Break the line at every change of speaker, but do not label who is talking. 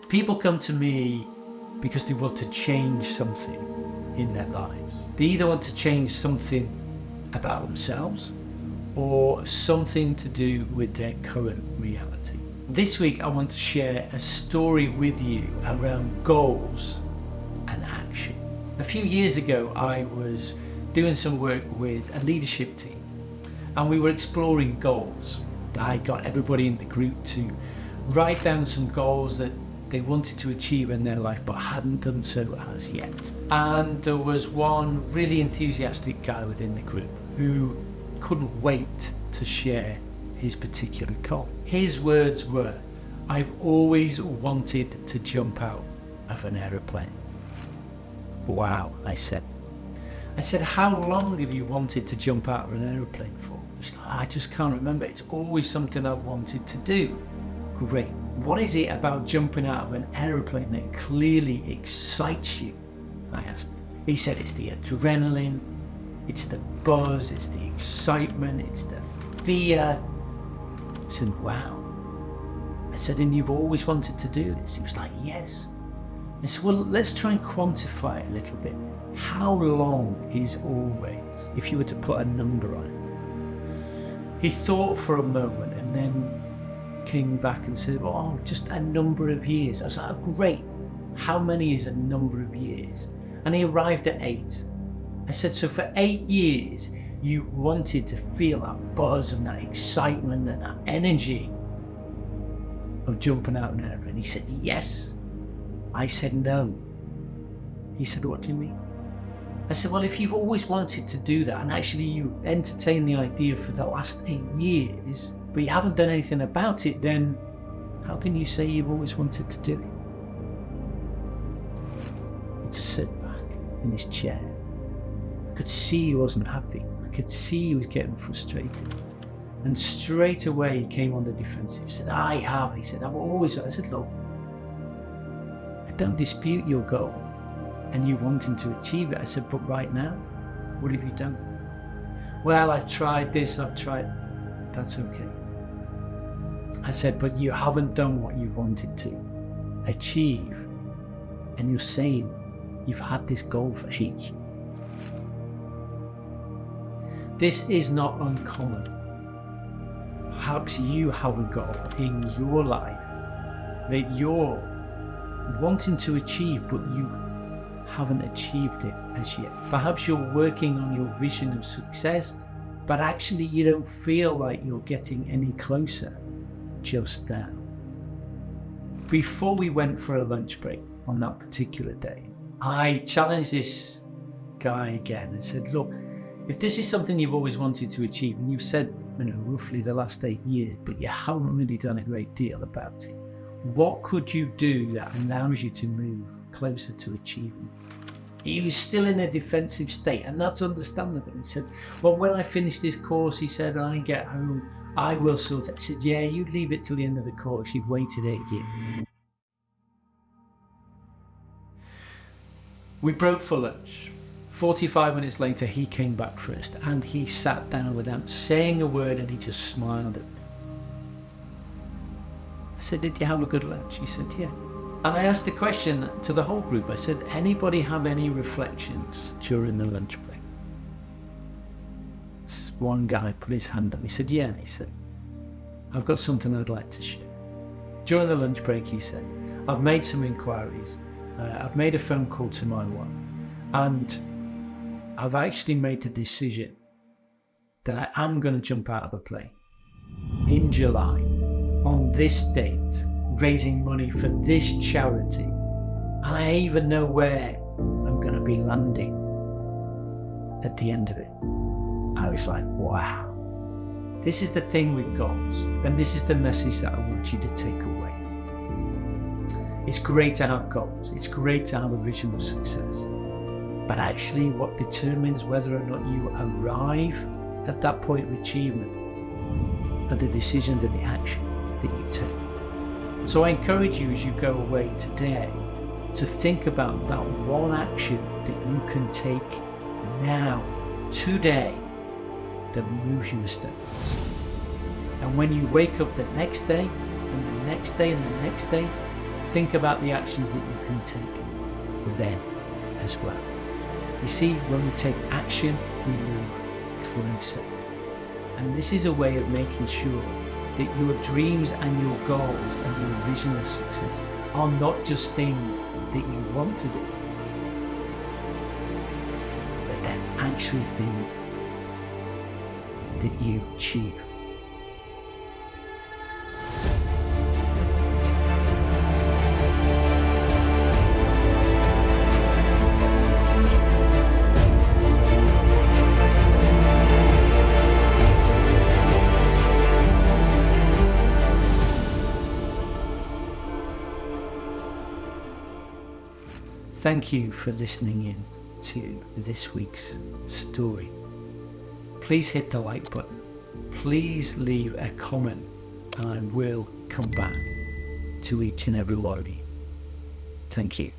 People come to me because they want to change something in their lives. They either want to change something about themselves or something to do with their current reality. This week I want to share a story with you around goals and action. A few years ago I was doing some work with a leadership team and we were exploring goals. I got everybody in the group to write down some goals that they wanted to achieve in their life but hadn't done so as yet. And there was one really enthusiastic guy within the group who couldn't wait to share his particular goal. His words were, "I've always wanted to jump out of an aeroplane." Wow, I said, "How long have you wanted to jump out of an aeroplane for?" He's like, "I just can't remember. It's always something I've wanted to do." Great. What is it about jumping out of an aeroplane that clearly excites you? I asked him. He said it's the adrenaline, it's the buzz, it's the excitement, it's the fear. I said, "Wow." I said, "And you've always wanted to do this?" He was like, "Yes." I said, "Well, let's try and quantify it a little bit. How long is always, if you were to put a number on it?" He thought for a moment and then came back and said, "Oh, just a number of years." I was like, "Oh, great. How many is a number of years?" And he arrived at 8. I said, "So for 8 years, you've wanted to feel that buzz and that excitement and that energy of jumping out of an airplane?" He said, "Yes." I said, "No." He said, "What do you mean?" I said, "Well, if you've always wanted to do that and actually you've entertained the idea for the last 8 years, but you haven't done anything about it, then how can you say you've always wanted to do it?" He'd sit back in his chair. I could see he wasn't happy. I could see he was getting frustrated. And straight away he came on the defensive. He said, "I have." He said, "I've always." I said, "Look, I don't dispute your goal and you wanting to achieve it." I said, "But right now, what have you done?" "Well, I've tried this, I've tried." "That's okay." I said, "But you haven't done what you've wanted to achieve, and you're saying you've had this goal for 8 years. This is not uncommon. Perhaps you have a goal in your life that you're wanting to achieve, but you haven't achieved it as yet. Perhaps you're working on your vision of success, but actually you don't feel like you're getting any closer just now." Before we went for a lunch break on that particular day, I challenged this guy again and said, "Look, if this is something you've always wanted to achieve, and you've said, roughly the last 8 years, but you haven't really done a great deal about it, what could you do that allows you to move closer to achieving?" He was still in a defensive state, and that's understandable. He said, "Well, when I finish this course," he said, "and I get home, I will sort it." I said, "Yeah, you leave it till the end of the course. You've waited 8 years." We broke for lunch. 45 minutes later, he came back first, and he sat down without saying a word, and he just smiled at me. I said, "Did you have a good lunch?" He said, "Yeah." And I asked the question to the whole group. I said, "Anybody have any reflections during the lunch break?" One guy put his hand up. He said, "Yeah." He said, "I've got something I'd like to share." During the lunch break, he said, "I've made some inquiries. I've made a phone call to my wife, and I've actually made the decision that I am going to jump out of a plane in July on this date, raising money for this charity, and I even know where I'm going to be landing at the end of it." I was like, wow. This is the thing with goals, and this is the message that I want you to take away. It's great to have goals, it's great to have a vision of success, but actually what determines whether or not you arrive at that point of achievement are the decisions and the action that you take. So I encourage you as you go away today to think about that one action that you can take now, today, that moves you a step closer. And when you wake up the next day, and the next day, and the next day, think about the actions that you can take then as well. You see, when we take action, we move closer. And this is a way of making sure that your dreams and your goals and your vision of success are not just things that you want to do, but they're actually things that you achieve. Thank you for listening in to this week's story. Please hit the like button. Please leave a comment and I will come back to each and every one of you. Thank you.